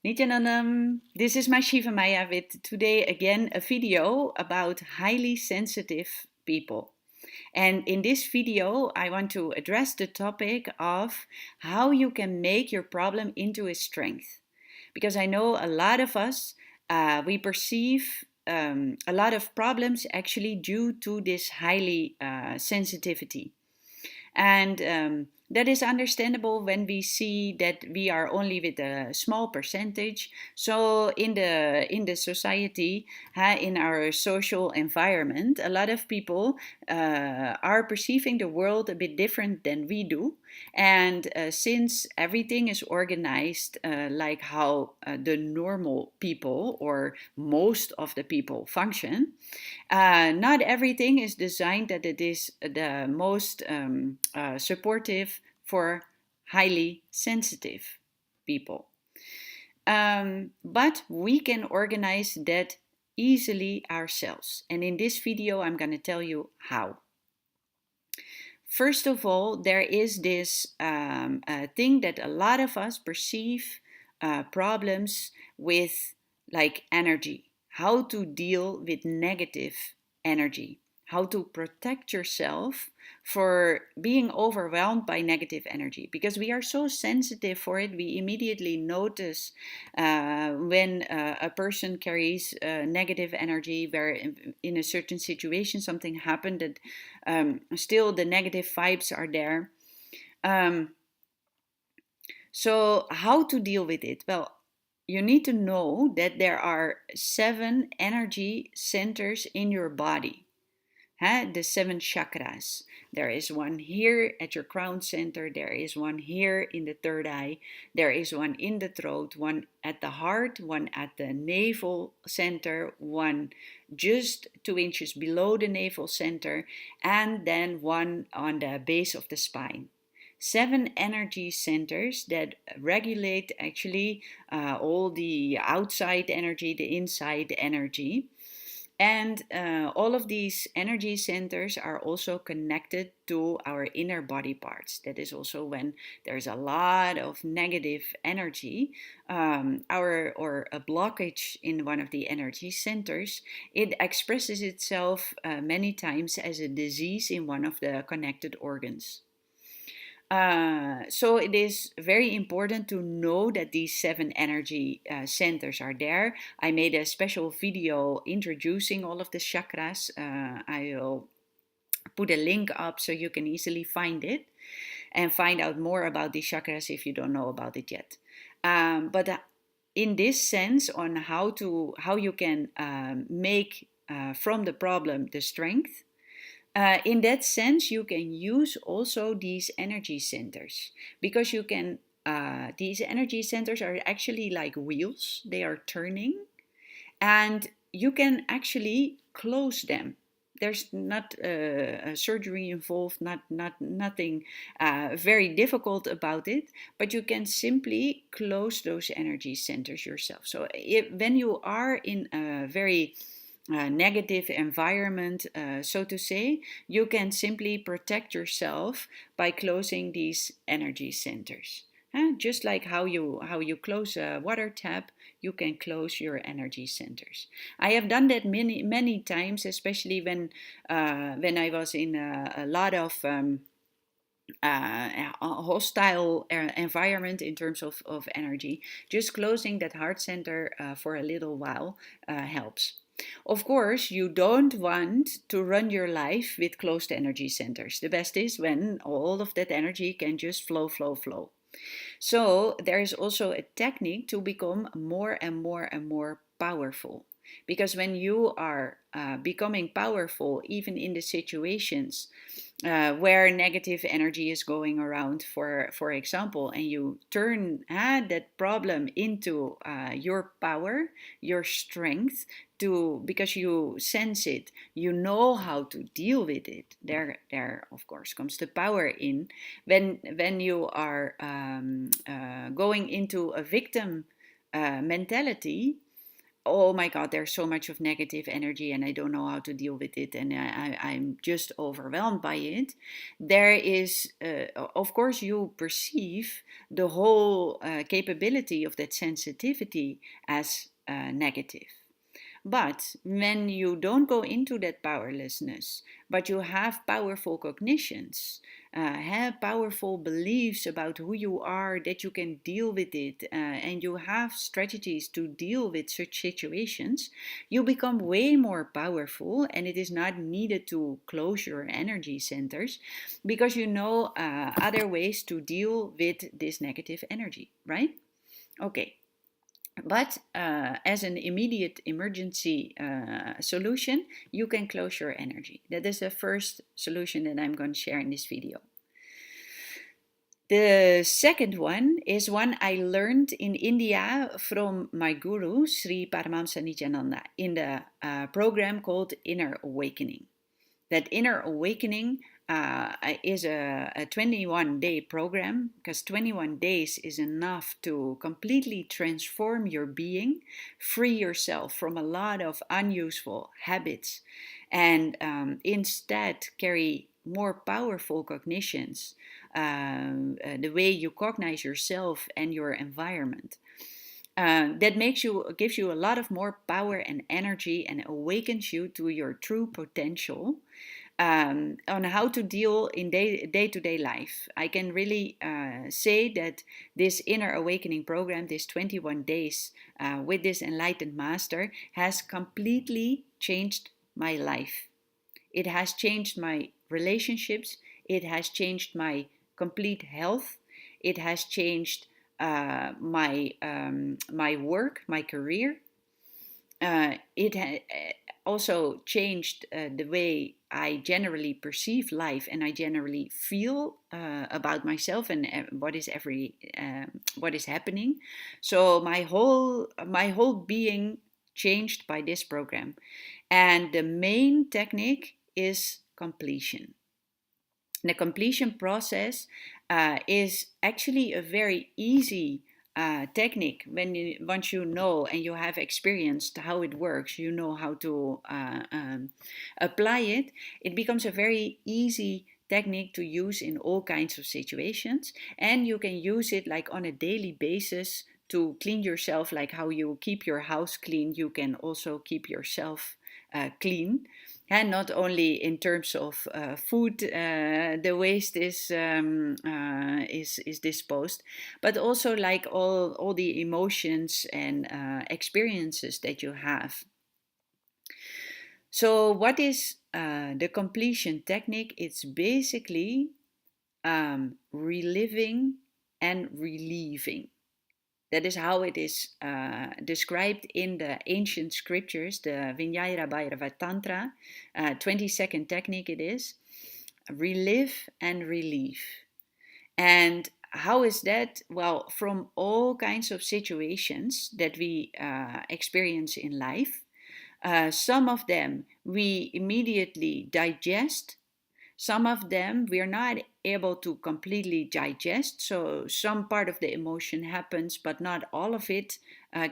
Nithyanandam, this is my Shiva Maya with today again a video about highly sensitive people. And in this video, I want to address the topic of how you can make your problem into a strength. Because I know a lot of us, we perceive a lot of problems actually due to this highly sensitivity. And that is understandable when we see that we are only with a small percentage. So in the society, in our social environment, a lot of people are perceiving the world a bit different than we do. And since everything is organized like how the normal people or most of the people function, not everything is designed that it is the most supportive for highly sensitive people. But we can organize that easily ourselves. And in this video, I'm going to tell you how. First of all, there is this thing that a lot of us perceive problems with, like energy, how to deal with negative energy, how to protect yourself for being overwhelmed by negative energy, because we are so sensitive for it. We immediately notice when a person carries negative energy, where in a certain situation something happened that still the negative vibes are there. um, so how to deal with it? Well, you need to know that there are 7 energy centers in your body. The 7 chakras. There is one here at your crown center. There is one here in the third eye. There is one in the throat, one at the heart, one at the navel center, one just 2 inches below the navel center, and then one on the base of the spine. 7 energy centers that regulate actually all the outside energy, the inside energy. And all of these energy centers are also connected to our inner body parts. That is also when there's a lot of negative energy, or a blockage in one of the energy centers, it expresses itself many times as a disease in one of the connected organs. So it is very important to know that these 7 energy centers are there. I made a special video introducing all of the chakras. I will put a link up so you can easily find it and find out more about the chakras if you don't know about it yet. But in this sense, on how you can make from the problem the strength. In that sense, you can use also these energy centers, because you can. These energy centers are actually like wheels; they are turning, and you can actually close them. There's not a surgery involved, nothing very difficult about it, but you can simply close those energy centers yourself. So when you are in a very negative environment, so to say, you can simply protect yourself by closing these energy centers. Just like how you close a water tap, you can close your energy centers. I have done that many times, especially when I was in a lot of a hostile environment in terms of energy. Just closing that heart center for a little while helps. Of course, you don't want to run your life with closed energy centers. The best is when all of that energy can just flow, flow, flow. So there is also a technique to become more and more and more powerful. Because when you are becoming powerful, even in the situations where negative energy is going around, for example, and you turn that problem into your power, your strength, because you sense it, you know how to deal with it. There of course comes the power in. When you are going into a victim mentality, oh my God, there's so much of negative energy and I don't know how to deal with it, and I'm just overwhelmed by it. There is, of course, you perceive the whole capability of that sensitivity as negative. But when you don't go into that powerlessness, but you have powerful cognitions, have powerful beliefs about who you are, that you can deal with it, and you have strategies to deal with such situations, you become way more powerful, and it is not needed to close your energy centers because you know other ways to deal with this negative energy, right? Okay. But as an immediate emergency solution, you can close your energy. That is the first solution that I'm going to share in this video. The second one is one I learned in India from my guru, Sri Paramahamsa Nityananda, in the program called Inner Awakening. That Inner Awakening is a 21-day program, because 21 days is enough to completely transform your being, free yourself from a lot of unuseful habits, and instead carry more powerful cognitions, the way you cognize yourself and your environment. That gives you a lot of more power and energy and awakens you to your true potential, on how to deal in day-to-day life. I can really say that this Inner Awakening program, this 21 days with this enlightened master, has completely changed my life. It has changed my relationships. It has changed my complete health. It has changed my work, my career. It also changed the way I generally perceive life, and I generally feel about myself and what is happening. So my whole being changed by this program, and the main technique is completion. The completion process is actually a very easy technique. Once you know and you have experienced how it works, you know how to apply it. It becomes a very easy technique to use in all kinds of situations, and you can use it like on a daily basis to clean yourself. Like how you keep your house clean, you can also keep yourself clean, and not only in terms of food, the waste is disposed, but also like all the emotions and experiences that you have. So what is the completion technique? It's basically reliving and relieving. That is how it is described in the ancient scriptures, the Vinaya Bhairava Tantra, 20-second technique it is. Relive and relieve. And how is that? Well, from all kinds of situations that we experience in life, some of them we immediately digest. Some of them we're not able to completely digest, so some part of the emotion happens, but not all of it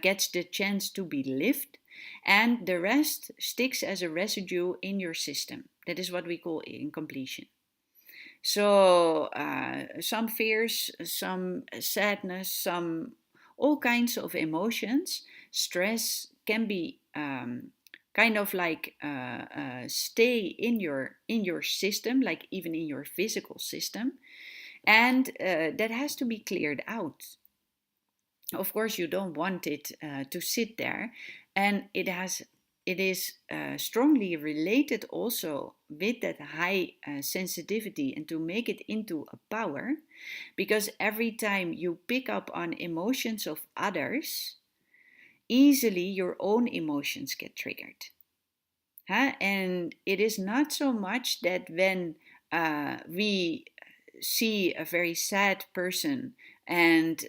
gets the chance to be lived, and the rest sticks as a residue in your system. That is what we call incompletion. So some fears, some sadness, some all kinds of emotions, stress can be kind of like stay in your system, like even in your physical system, and that has to be cleared out. Of course, you don't want it to sit there, and it is strongly related also with that high sensitivity, and to make it into a power, because every time you pick up on emotions of others, easily your own emotions get triggered. Huh? And it is not so much that when we see a very sad person and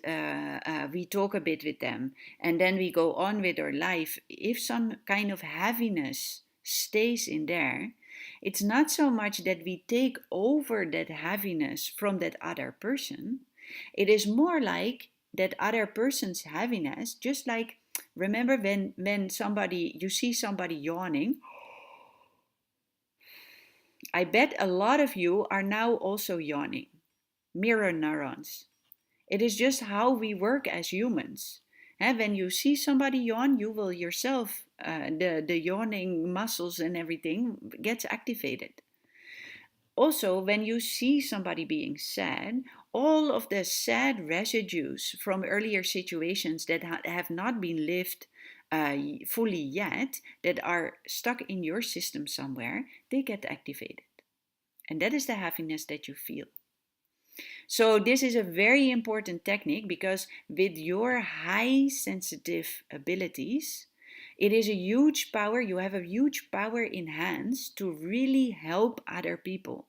we talk a bit with them and then we go on with our life, if some kind of heaviness stays in there, it's not so much that we take over that heaviness from that other person. It is more like that other person's heaviness, just like Remember when somebody, you see somebody yawning, I bet a lot of you are now also yawning. Mirror neurons. It is just how we work as humans. And when you see somebody yawn, you will yourself, the yawning muscles and everything gets activated. Also, when you see somebody being sad, all of the sad residues from earlier situations that have not been lived fully yet, that are stuck in your system somewhere, they get activated. And that is the happiness that you feel. So this is a very important technique because with your high sensitive abilities, it is a huge power. You have a huge power in hands to really help other people.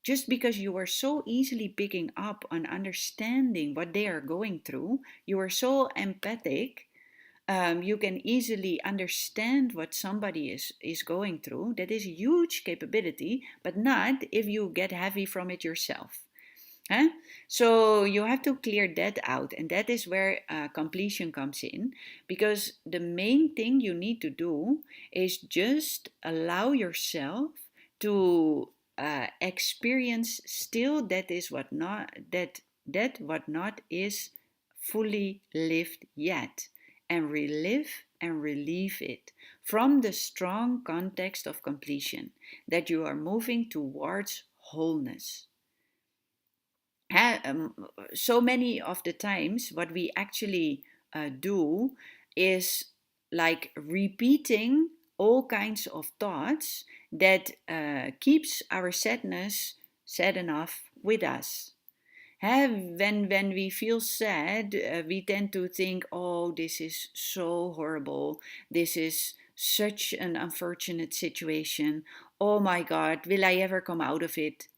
Just because you are so easily picking up on understanding what they are going through, you are so empathic, you can easily understand what somebody is going through. That is a huge capability, but not if you get heavy from it yourself. Huh? So you have to clear that out, and that is where completion comes in, because the main thing you need to do is just allow yourself to experience still that is what not that what not is fully lived yet, and relive and relieve it from the strong context of completion, that you are moving towards wholeness. So many of the times what we actually do is like repeating all kinds of thoughts that keeps our sadness sad enough with us. When we feel sad, we tend to think, oh, this is so horrible, this is such an unfortunate situation, oh my god, will I ever come out of it?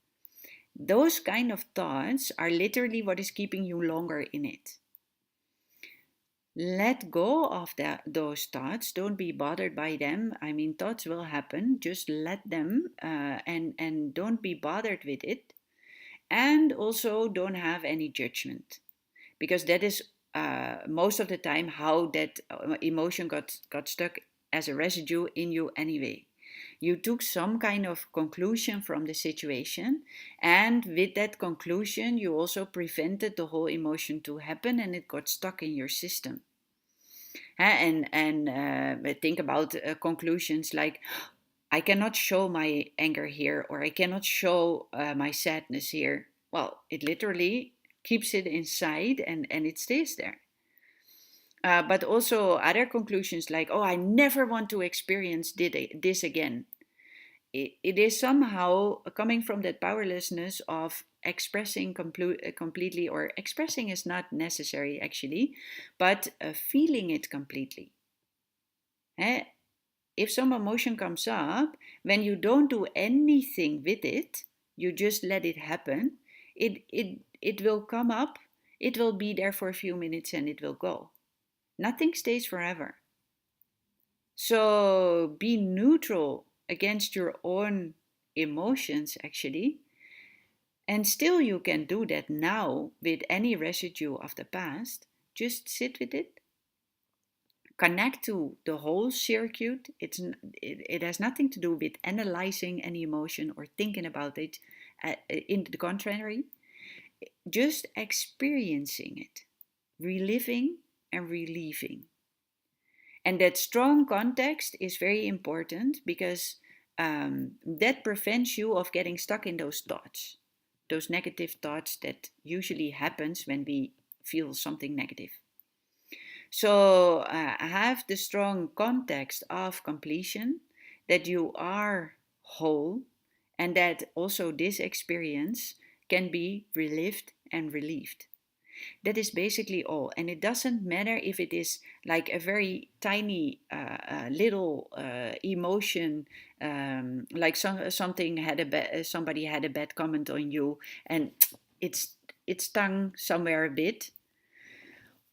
Those kind of thoughts are literally what is keeping you longer in it. Let go of those thoughts. Don't be bothered by them. I mean, thoughts will happen. Just let them, and don't be bothered with it. And also don't have any judgment, because that is most of the time how that emotion got stuck as a residue in you anyway. You took some kind of conclusion from the situation, and with that conclusion, you also prevented the whole emotion to happen, and it got stuck in your system. And think about conclusions like, I cannot show my anger here, or I cannot show my sadness here. Well, it literally keeps it inside, and it stays there. But also other conclusions like, oh, I never want to experience this again. It is somehow coming from that powerlessness of expressing completely, or expressing is not necessary actually, but feeling it completely. Eh? If some emotion comes up, when you don't do anything with it, you just let it happen, it will come up, it will be there for a few minutes, and it will go. Nothing stays forever. So be neutral against your own emotions, actually. And still, you can do that now with any residue of the past. Just sit with it, connect to the whole circuit. It has nothing to do with analyzing any emotion or thinking about it. In the contrary, just experiencing it, reliving and relieving. And that strong context is very important, because that prevents you of getting stuck in those thoughts, those negative thoughts that usually happens when we feel something negative. So have the strong context of completion, that you are whole, and that also this experience can be relived and relieved. That is basically all. And it doesn't matter if it is like a very tiny little emotion, like something had somebody had a bad comment on you, and it stung somewhere a bit,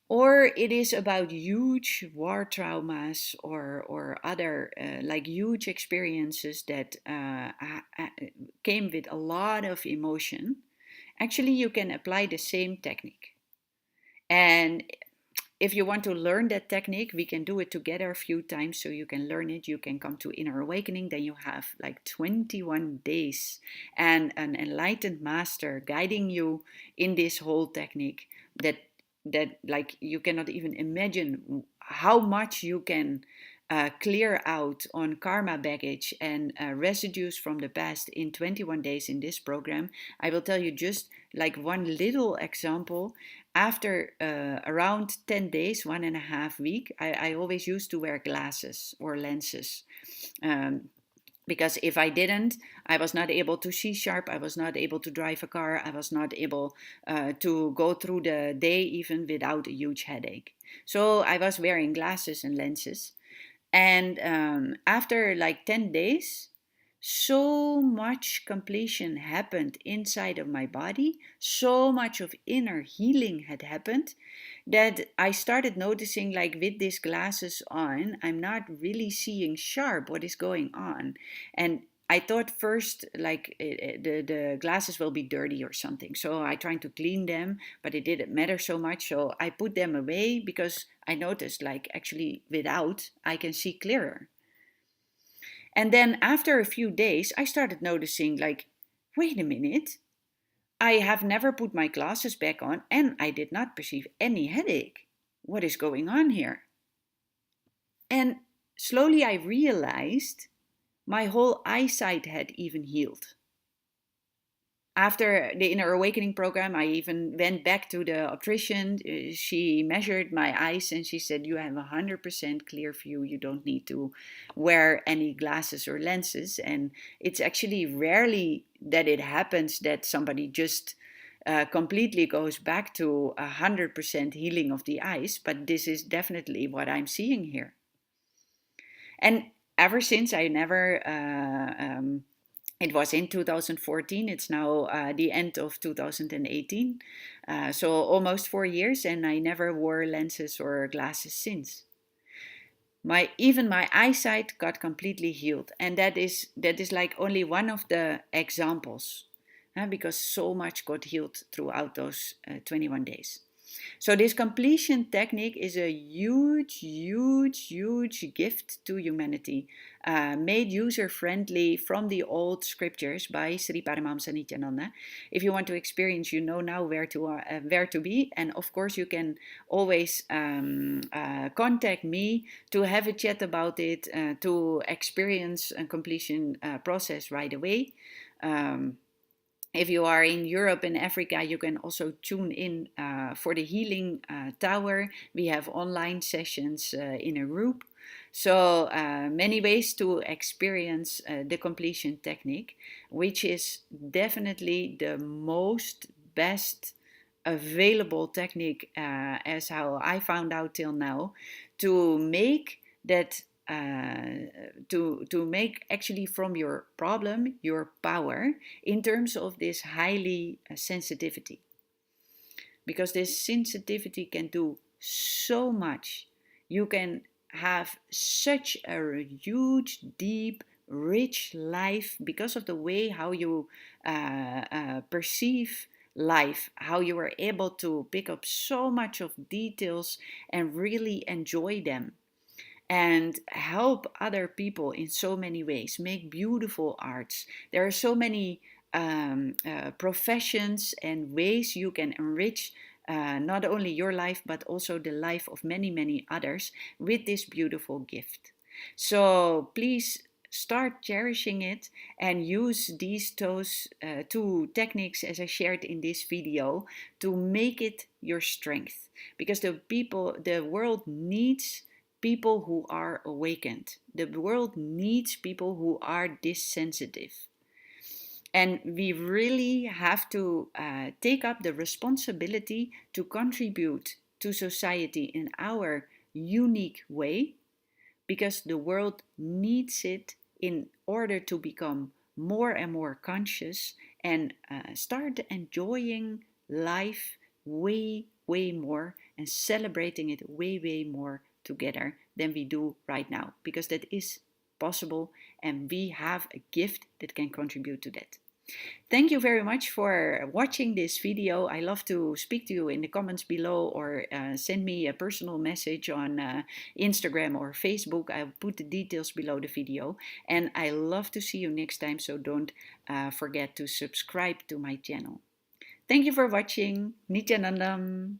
or it is about huge war traumas, or other like huge experiences that came with a lot of emotion. Actually, you can apply the same technique. And if you want to learn that technique, we can do it together a few times so you can learn it. You can come to inner awakening. Then you have like 21 days and an enlightened master guiding you in this whole technique that like you cannot even imagine how much you can clear out on karma baggage and residues from the past in 21 days in this program. I will tell you just like one little example. After around 10 days, 1.5 weeks, I always used to wear glasses or lenses. Because if I didn't, I was not able to see sharp, I was not able to drive a car, I was not able to go through the day even without a huge headache. So I was wearing glasses and lenses. And after like 10 days, so much completion happened inside of my body, so much of inner healing had happened that I started noticing, like with these glasses on, I'm not really seeing sharp what is going on. And I thought first, like the glasses will be dirty or something. So I tried to clean them, but it didn't matter so much. So I put them away because I noticed, like, actually, without, I can see clearer. And then after a few days, I started noticing, like, wait a minute, I have never put my glasses back on and I did not perceive any headache. What is going on here? And slowly I realized my whole eyesight had even healed. After the inner awakening program, I even went back to the optician. She measured my eyes and she said, you have 100% clear view. You don't need to wear any glasses or lenses. And it's actually rarely that it happens that somebody just completely goes back to 100% healing of the eyes. But this is definitely what I'm seeing here. And ever since, I never it was in 2014. It's now the end of 2018. So almost 4 years, and I never wore lenses or glasses since. Even my eyesight got completely healed, and that is like only one of the examples, because so much got healed throughout those 21 days. So this completion technique is a huge, huge, huge gift to humanity, made user-friendly from the old scriptures by Sri Paramahamsa Nityananda. If you want to experience, you know now where to be, and of course you can always contact me to have a chat about it, to experience a completion process right away. If you are in Europe and Africa, you can also tune in for the Healing Tower. We have online sessions in a group. So many ways to experience the completion technique, which is definitely the most best available technique, as how I found out till now, to make that to make actually from your problem your power in terms of this highly sensitivity, because this sensitivity can do so much. You can have such a huge, deep, rich life because of the way how you perceive life, how you are able to pick up so much of details and really enjoy them and help other people in so many ways, make beautiful arts. There are so many professions and ways you can enrich not only your life, but also the life of many, many others with this beautiful gift. So please start cherishing it and use these two techniques as I shared in this video to make it your strength, because the world needs people who are awakened. The world needs people who are this sensitive. And we really have to take up the responsibility to contribute to society in our unique way, because the world needs it in order to become more and more conscious and start enjoying life way, way more and celebrating it way, way more together than we do right now, because that is possible and we have a gift that can contribute to that. Thank you very much for watching this video. I love to speak to you in the comments below, or send me a personal message on Instagram or Facebook. I'll put the details below the video. And I love to see you next time, so don't forget to subscribe to my channel. Thank you for watching. Nithyanandam.